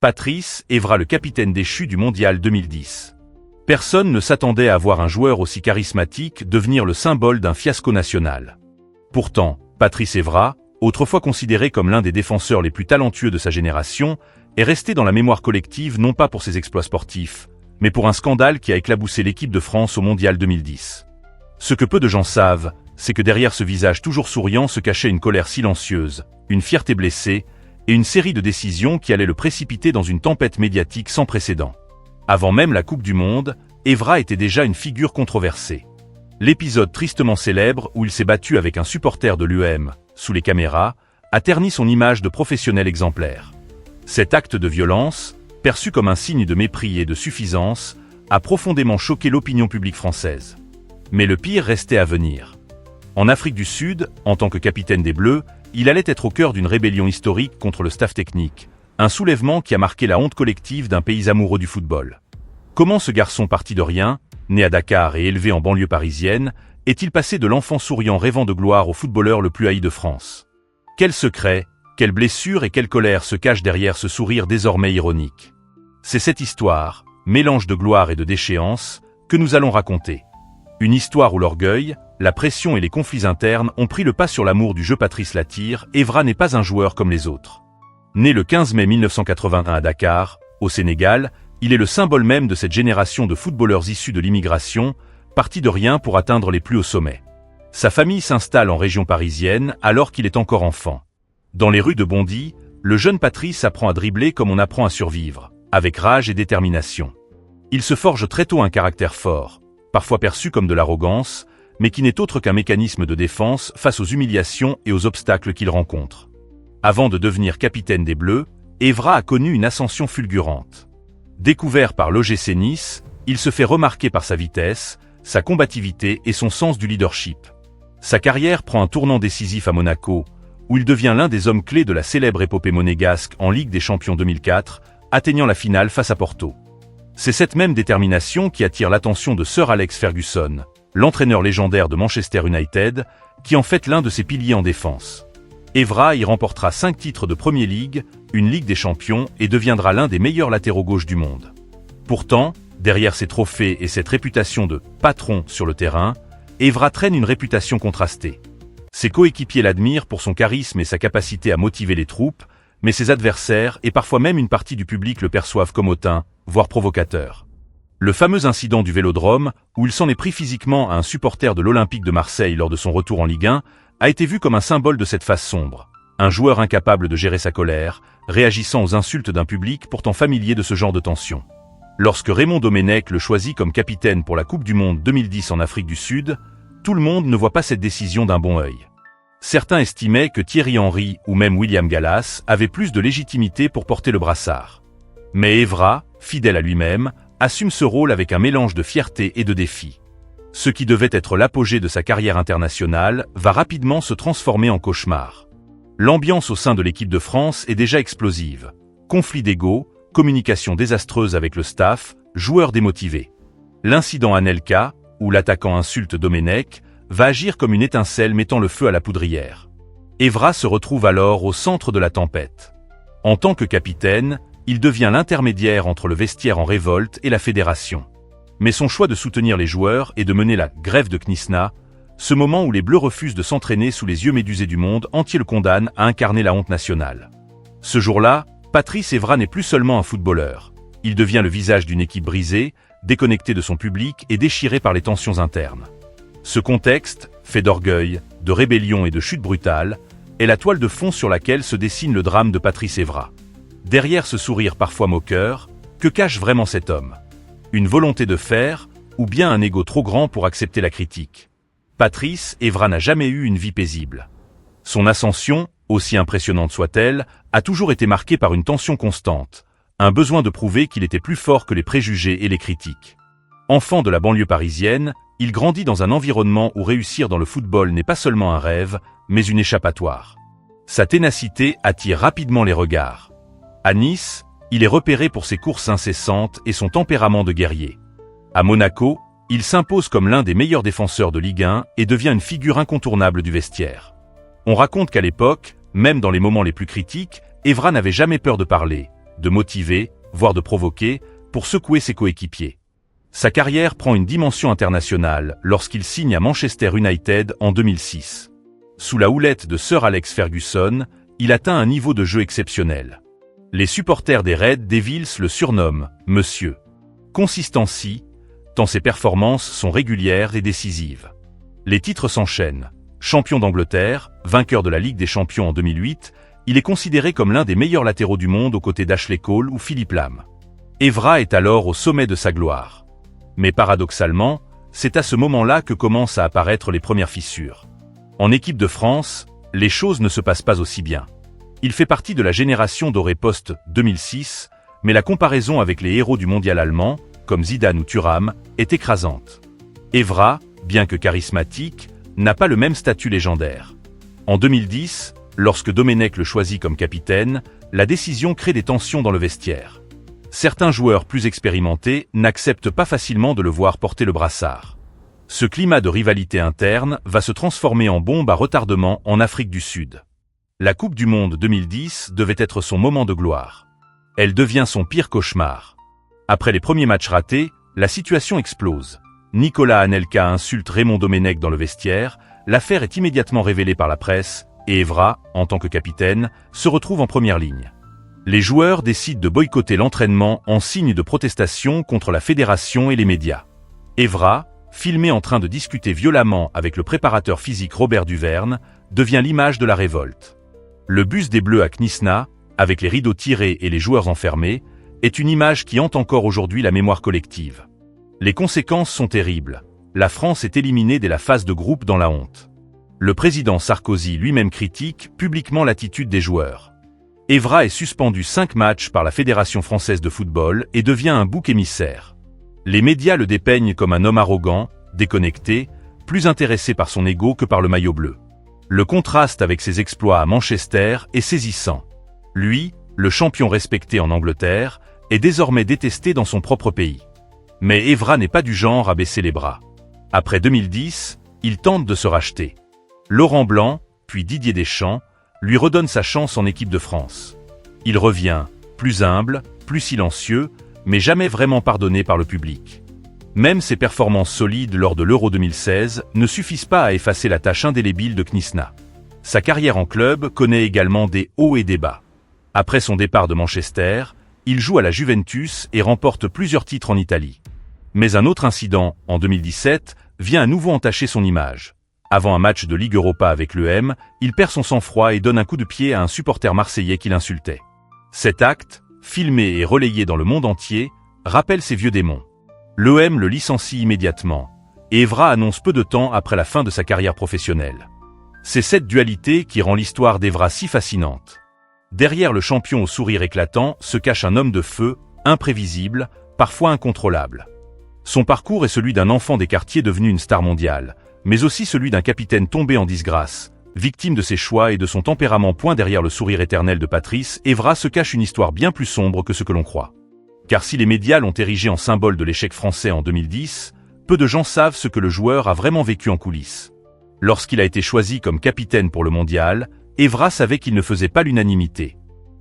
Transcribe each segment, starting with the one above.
Patrice Evra, le capitaine déchu du Mondial 2010. Personne ne s'attendait à voir un joueur aussi charismatique devenir le symbole d'un fiasco national. Pourtant, Patrice Evra, autrefois considéré comme l'un des défenseurs les plus talentueux de sa génération, est resté dans la mémoire collective non pas pour ses exploits sportifs, mais pour un scandale qui a éclaboussé l'équipe de France au Mondial 2010. Ce que peu de gens savent, c'est que derrière ce visage toujours souriant se cachait une colère silencieuse, une fierté blessée, et une série de décisions qui allaient le précipiter dans une tempête médiatique sans précédent. Avant même la Coupe du Monde, Evra était déjà une figure controversée. L'épisode tristement célèbre où il s'est battu avec un supporter de l'UEM, sous les caméras, a terni son image de professionnel exemplaire. Cet acte de violence, perçu comme un signe de mépris et de suffisance, a profondément choqué l'opinion publique française. Mais le pire restait à venir. En Afrique du Sud, en tant que capitaine des Bleus, il allait être au cœur d'une rébellion historique contre le staff technique, un soulèvement qui a marqué la honte collective d'un pays amoureux du football. Comment ce garçon parti de rien, né à Dakar et élevé en banlieue parisienne, est-il passé de l'enfant souriant rêvant de gloire au footballeur le plus haï de France? Quel secret, quelle blessure et quelle colère se cachent derrière ce sourire désormais ironique? C'est cette histoire, mélange de gloire et de déchéance, que nous allons raconter. Une histoire où l'orgueil, la pression et les conflits internes ont pris le pas sur l'amour du jeu. Patrice Latyr Evra n'est pas un joueur comme les autres. Né le 15 mai 1981 à Dakar, au Sénégal, il est le symbole même de cette génération de footballeurs issus de l'immigration, partis de rien pour atteindre les plus hauts sommets. Sa famille s'installe en région parisienne alors qu'il est encore enfant. Dans les rues de Bondy, le jeune Patrice apprend à dribbler comme on apprend à survivre, avec rage et détermination. Il se forge très tôt un caractère fort, parfois perçu comme de l'arrogance, mais qui n'est autre qu'un mécanisme de défense face aux humiliations et aux obstacles qu'il rencontre. Avant de devenir capitaine des Bleus, Evra a connu une ascension fulgurante. Découvert par l'OGC Nice, il se fait remarquer par sa vitesse, sa combativité et son sens du leadership. Sa carrière prend un tournant décisif à Monaco, où il devient l'un des hommes clés de la célèbre épopée monégasque en Ligue des Champions 2004, atteignant la finale face à Porto. C'est cette même détermination qui attire l'attention de Sir Alex Ferguson, l'entraîneur légendaire de Manchester United, qui en fait l'un de ses piliers en défense. Evra y remportera 5 titres de Premier League, une Ligue des Champions et deviendra l'un des meilleurs latéraux gauche du monde. Pourtant, derrière ces trophées et cette réputation de « patron » sur le terrain, Evra traîne une réputation contrastée. Ses coéquipiers l'admirent pour son charisme et sa capacité à motiver les troupes, mais ses adversaires et parfois même une partie du public le perçoivent comme hautain, voire provocateur. Le fameux incident du Vélodrome, où il s'en est pris physiquement à un supporter de l'Olympique de Marseille lors de son retour en Ligue 1, a été vu comme un symbole de cette face sombre. Un joueur incapable de gérer sa colère, réagissant aux insultes d'un public pourtant familier de ce genre de tension. Lorsque Raymond Domenech le choisit comme capitaine pour la Coupe du Monde 2010 en Afrique du Sud, tout le monde ne voit pas cette décision d'un bon œil. Certains estimaient que Thierry Henry ou même William Gallas avaient plus de légitimité pour porter le brassard. Mais Evra, fidèle à lui-même, assume ce rôle avec un mélange de fierté et de défi. Ce qui devait être l'apogée de sa carrière internationale va rapidement se transformer en cauchemar. L'ambiance au sein de l'équipe de France est déjà explosive. Conflits d'ego, communication désastreuse avec le staff, joueurs démotivés. L'incident Anelka, où l'attaquant insulte Domenech, va agir comme une étincelle mettant le feu à la poudrière. Evra se retrouve alors au centre de la tempête. En tant que capitaine, il devient l'intermédiaire entre le vestiaire en révolte et la fédération. Mais son choix de soutenir les joueurs et de mener la grève de Knysna, ce moment où les Bleus refusent de s'entraîner sous les yeux médusés du monde entier le condamne à incarner la honte nationale. Ce jour-là, Patrice Evra n'est plus seulement un footballeur. Il devient le visage d'une équipe brisée, déconnectée de son public et déchirée par les tensions internes. Ce contexte, fait d'orgueil, de rébellion et de chute brutale, est la toile de fond sur laquelle se dessine le drame de Patrice Evra. Derrière ce sourire parfois moqueur, que cache vraiment cet homme? Une volonté de faire, ou bien un ego trop grand pour accepter la critique? Patrice Evra n'a jamais eu une vie paisible. Son ascension, aussi impressionnante soit-elle, a toujours été marquée par une tension constante, un besoin de prouver qu'il était plus fort que les préjugés et les critiques. Enfant de la banlieue parisienne, il grandit dans un environnement où réussir dans le football n'est pas seulement un rêve, mais une échappatoire. Sa ténacité attire rapidement les regards. À Nice, il est repéré pour ses courses incessantes et son tempérament de guerrier. À Monaco, il s'impose comme l'un des meilleurs défenseurs de Ligue 1 et devient une figure incontournable du vestiaire. On raconte qu'à l'époque, même dans les moments les plus critiques, Evra n'avait jamais peur de parler, de motiver, voire de provoquer, pour secouer ses coéquipiers. Sa carrière prend une dimension internationale lorsqu'il signe à Manchester United en 2006. Sous la houlette de Sir Alex Ferguson, il atteint un niveau de jeu exceptionnel. Les supporters des Red Devils le surnomment « Monsieur Consistency », tant ses performances sont régulières et décisives. Les titres s'enchaînent. Champion d'Angleterre, vainqueur de la Ligue des Champions en 2008, il est considéré comme l'un des meilleurs latéraux du monde aux côtés d'Ashley Cole ou Philippe Lahm. Evra est alors au sommet de sa gloire. Mais paradoxalement, c'est à ce moment-là que commencent à apparaître les premières fissures. En équipe de France, les choses ne se passent pas aussi bien. Il fait partie de la génération dorée post-2006, mais la comparaison avec les héros du mondial allemand, comme Zidane ou Thuram, est écrasante. Evra, bien que charismatique, n'a pas le même statut légendaire. En 2010, lorsque Domenech le choisit comme capitaine, la décision crée des tensions dans le vestiaire. Certains joueurs plus expérimentés n'acceptent pas facilement de le voir porter le brassard. Ce climat de rivalité interne va se transformer en bombe à retardement en Afrique du Sud. La Coupe du Monde 2010 devait être son moment de gloire. Elle devient son pire cauchemar. Après les premiers matchs ratés, la situation explose. Nicolas Anelka insulte Raymond Domenech dans le vestiaire, l'affaire est immédiatement révélée par la presse, et Evra, en tant que capitaine, se retrouve en première ligne. Les joueurs décident de boycotter l'entraînement en signe de protestation contre la fédération et les médias. Evra, filmé en train de discuter violemment avec le préparateur physique Robert Duverne, devient l'image de la révolte. Le bus des Bleus à Knysna, avec les rideaux tirés et les joueurs enfermés, est une image qui hante encore aujourd'hui la mémoire collective. Les conséquences sont terribles. La France est éliminée dès la phase de groupe dans la honte. Le président Sarkozy lui-même critique publiquement l'attitude des joueurs. Evra est suspendu 5 matchs par la Fédération française de football et devient un bouc émissaire. Les médias le dépeignent comme un homme arrogant, déconnecté, plus intéressé par son ego que par le maillot bleu. Le contraste avec ses exploits à Manchester est saisissant. Lui, le champion respecté en Angleterre, est désormais détesté dans son propre pays. Mais Evra n'est pas du genre à baisser les bras. Après 2010, il tente de se racheter. Laurent Blanc, puis Didier Deschamps, lui redonne sa chance en équipe de France. Il revient, plus humble, plus silencieux, mais jamais vraiment pardonné par le public. Même ses performances solides lors de l'Euro 2016 ne suffisent pas à effacer la tache indélébile de Knysna. Sa carrière en club connaît également des hauts et des bas. Après son départ de Manchester, il joue à la Juventus et remporte plusieurs titres en Italie. Mais un autre incident, en 2017, vient à nouveau entacher son image. Avant un match de Ligue Europa avec l'EM, il perd son sang-froid et donne un coup de pied à un supporter marseillais qui l'insultait. Cet acte, filmé et relayé dans le monde entier, rappelle ses vieux démons. L'EM le licencie immédiatement, et Evra annonce peu de temps après la fin de sa carrière professionnelle. C'est cette dualité qui rend l'histoire d'Evra si fascinante. Derrière le champion au sourire éclatant se cache un homme de feu, imprévisible, parfois incontrôlable. Son parcours est celui d'un enfant des quartiers devenu une star mondiale, mais aussi celui d'un capitaine tombé en disgrâce. Victime de ses choix et de son tempérament, point derrière le sourire éternel de Patrice Evra se cache une histoire bien plus sombre que ce que l'on croit. Car si les médias l'ont érigé en symbole de l'échec français en 2010, peu de gens savent ce que le joueur a vraiment vécu en coulisses. Lorsqu'il a été choisi comme capitaine pour le mondial, Evra savait qu'il ne faisait pas l'unanimité.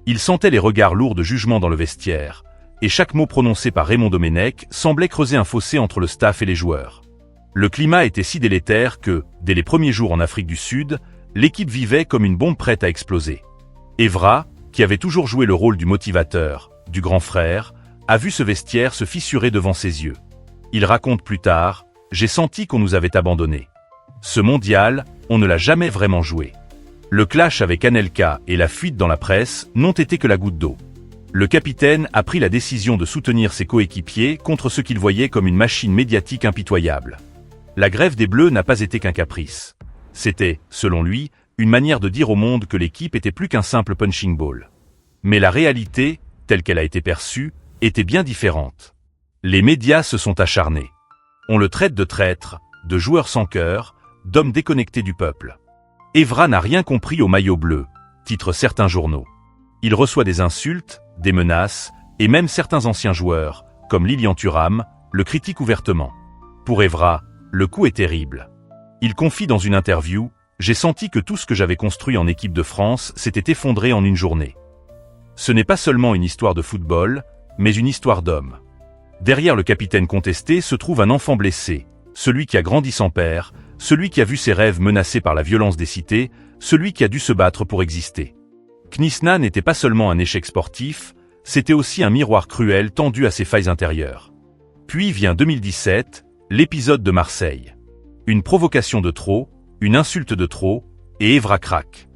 Il sentait les regards lourds de jugement dans le vestiaire, et chaque mot prononcé par Raymond Domenech semblait creuser un fossé entre le staff et les joueurs. Le climat était si délétère que, dès les premiers jours en Afrique du Sud, l'équipe vivait comme une bombe prête à exploser. Evra, qui avait toujours joué le rôle du motivateur, du grand frère, a vu ce vestiaire se fissurer devant ses yeux. Il raconte plus tard « J'ai senti qu'on nous avait abandonnés. Ce mondial, on ne l'a jamais vraiment joué. Le clash avec Anelka et la fuite dans la presse n'ont été que la goutte d'eau. Le capitaine a pris la décision de soutenir ses coéquipiers contre ce qu'il voyait comme une machine médiatique impitoyable. La grève des Bleus n'a pas été qu'un caprice. C'était, selon lui, une manière de dire au monde que l'équipe était plus qu'un simple punching ball. Mais la réalité, telle qu'elle a été perçue, était bien différente. Les médias se sont acharnés. On le traite de traître, de joueur sans cœur, d'homme déconnecté du peuple. Evra n'a rien compris au maillot bleu, titrent certains journaux. Il reçoit des insultes, des menaces, et même certains anciens joueurs, comme Lilian Thuram, le critiquent ouvertement. Pour Evra, le coup est terrible. Il confie dans une interview « J'ai senti que tout ce que j'avais construit en équipe de France s'était effondré en une journée. Ce n'est pas seulement une histoire de football, mais une histoire d'homme. Derrière le capitaine contesté se trouve un enfant blessé, celui qui a grandi sans père, celui qui a vu ses rêves menacés par la violence des cités, celui qui a dû se battre pour exister. Knizna n'était pas seulement un échec sportif, c'était aussi un miroir cruel tendu à ses failles intérieures. Puis vient 2017, l'épisode de Marseille. Une provocation de trop, une insulte de trop, et Evra craque.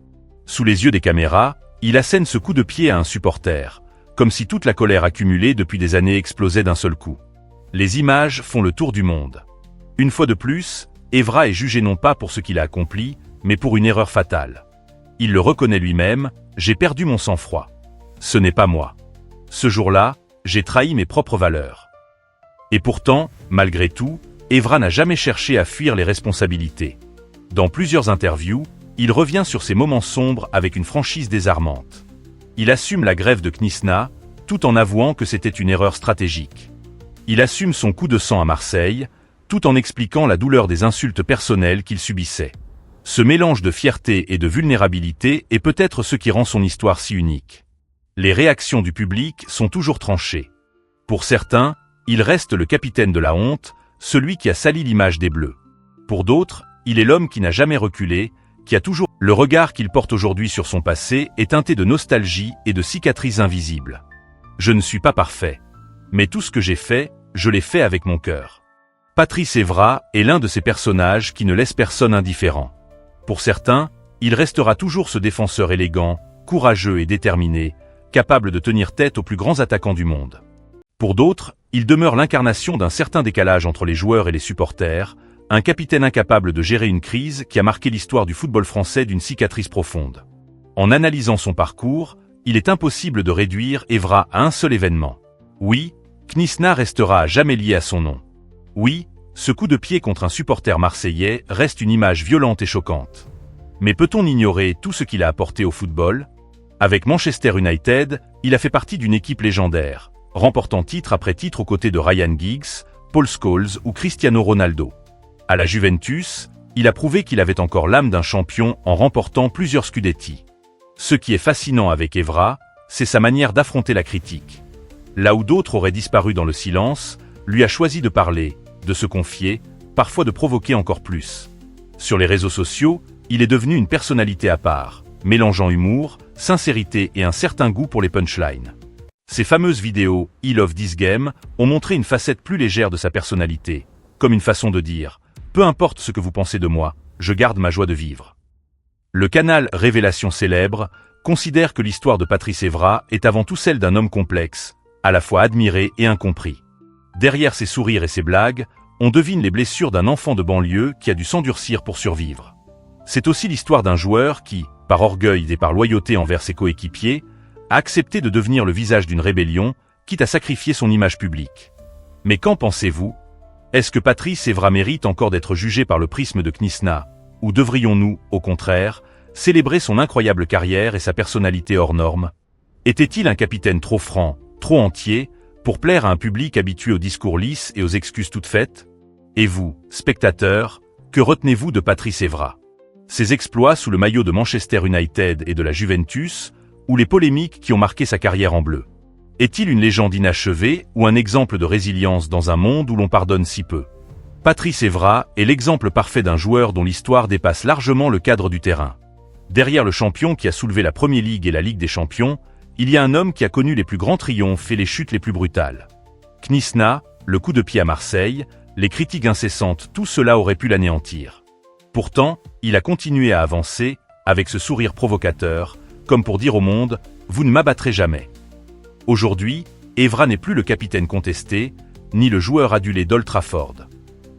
Sous les yeux des caméras, il assène ce coup de pied à un supporter, comme si toute la colère accumulée depuis des années explosait d'un seul coup. Les images font le tour du monde. Une fois de plus, Evra est jugé non pas pour ce qu'il a accompli, mais pour une erreur fatale. Il le reconnaît lui-même, j'ai perdu mon sang-froid. Ce n'est pas moi. Ce jour-là, j'ai trahi mes propres valeurs. Et pourtant, malgré tout, Evra n'a jamais cherché à fuir les responsabilités. Dans plusieurs interviews, il revient sur ces moments sombres avec une franchise désarmante. Il assume la grève de Knizna, tout en avouant que c'était une erreur stratégique. Il assume son coup de sang à Marseille, tout en expliquant la douleur des insultes personnelles qu'il subissait. Ce mélange de fierté et de vulnérabilité est peut-être ce qui rend son histoire si unique. Les réactions du public sont toujours tranchées. Pour certains, il reste le capitaine de la honte, celui qui a sali l'image des Bleus. Pour d'autres, il est l'homme qui n'a jamais reculé, qui a toujours... Le regard qu'il porte aujourd'hui sur son passé est teinté de nostalgie et de cicatrices invisibles. Je ne suis pas parfait. Mais tout ce que j'ai fait, je l'ai fait avec mon cœur. Patrice Evra est l'un de ces personnages qui ne laissent personne indifférent. Pour certains, il restera toujours ce défenseur élégant, courageux et déterminé, capable de tenir tête aux plus grands attaquants du monde. Pour d'autres, il demeure l'incarnation d'un certain décalage entre les joueurs et les supporters, un capitaine incapable de gérer une crise qui a marqué l'histoire du football français d'une cicatrice profonde. En analysant son parcours, il est impossible de réduire Evra à un seul événement. Oui, Knizna restera à jamais lié à son nom. Oui, ce coup de pied contre un supporter marseillais reste une image violente et choquante. Mais peut-on ignorer tout ce qu'il a apporté au football ? Avec Manchester United, il a fait partie d'une équipe légendaire, remportant titre après titre aux côtés de Ryan Giggs, Paul Scholes ou Cristiano Ronaldo. À la Juventus, il a prouvé qu'il avait encore l'âme d'un champion en remportant plusieurs Scudetti. Ce qui est fascinant avec Evra, c'est sa manière d'affronter la critique. Là où d'autres auraient disparu dans le silence, lui a choisi de parler, de se confier, parfois de provoquer encore plus. Sur les réseaux sociaux, il est devenu une personnalité à part, mélangeant humour, sincérité et un certain goût pour les punchlines. Ces fameuses vidéos « I Love This Game » ont montré une facette plus légère de sa personnalité, comme une façon de dire « Peu importe ce que vous pensez de moi, je garde ma joie de vivre ». Le canal Révélation Célèbre considère que l'histoire de Patrice Evra est avant tout celle d'un homme complexe, à la fois admiré et incompris. Derrière ses sourires et ses blagues, on devine les blessures d'un enfant de banlieue qui a dû s'endurcir pour survivre. C'est aussi l'histoire d'un joueur qui, par orgueil et par loyauté envers ses coéquipiers, a accepté de devenir le visage d'une rébellion, quitte à sacrifier son image publique. Mais qu'en pensez-vous ? Est-ce que Patrice Evra mérite encore d'être jugé par le prisme de Knizna, ou devrions-nous, au contraire, célébrer son incroyable carrière et sa personnalité hors norme ? Était-il un capitaine trop franc, trop entier, pour plaire à un public habitué aux discours lisses et aux excuses toutes faites ? Et vous, spectateurs, que retenez-vous de Patrice Evra ? Ses exploits sous le maillot de Manchester United et de la Juventus, ou les polémiques qui ont marqué sa carrière en bleu ? Est-il une légende inachevée ou un exemple de résilience dans un monde où l'on pardonne si peu ? Patrice Evra est l'exemple parfait d'un joueur dont l'histoire dépasse largement le cadre du terrain. Derrière le champion qui a soulevé la Premier League et la Ligue des Champions, il y a un homme qui a connu les plus grands triomphes et les chutes les plus brutales. Knizna, le coup de pied à Marseille, les critiques incessantes, tout cela aurait pu l'anéantir. Pourtant, il a continué à avancer, avec ce sourire provocateur, comme pour dire au monde « Vous ne m'abattrez jamais ». Aujourd'hui, Evra n'est plus le capitaine contesté, ni le joueur adulé d'Old Trafford.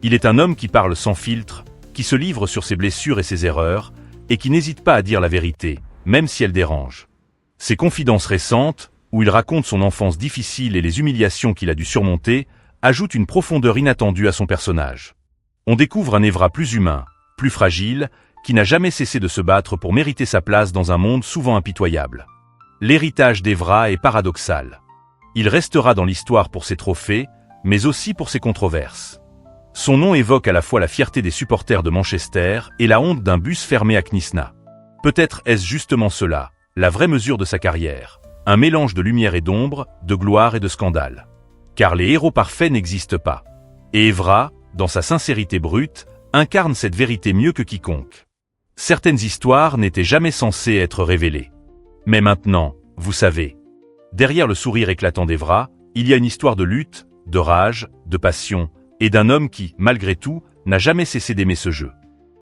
Il est un homme qui parle sans filtre, qui se livre sur ses blessures et ses erreurs, et qui n'hésite pas à dire la vérité, même si elle dérange. Ses confidences récentes, où il raconte son enfance difficile et les humiliations qu'il a dû surmonter, ajoutent une profondeur inattendue à son personnage. On découvre un Evra plus humain, plus fragile, qui n'a jamais cessé de se battre pour mériter sa place dans un monde souvent impitoyable. L'héritage d'Evra est paradoxal. Il restera dans l'histoire pour ses trophées, mais aussi pour ses controverses. Son nom évoque à la fois la fierté des supporters de Manchester et la honte d'un bus fermé à Knizna. Peut-être est-ce justement cela, la vraie mesure de sa carrière. Un mélange de lumière et d'ombre, de gloire et de scandale. Car les héros parfaits n'existent pas. Et Évra, dans sa sincérité brute, incarne cette vérité mieux que quiconque. Certaines histoires n'étaient jamais censées être révélées. Mais maintenant, vous savez. Derrière le sourire éclatant d'Évra, il y a une histoire de lutte, de rage, de passion, et d'un homme qui, malgré tout, n'a jamais cessé d'aimer ce jeu.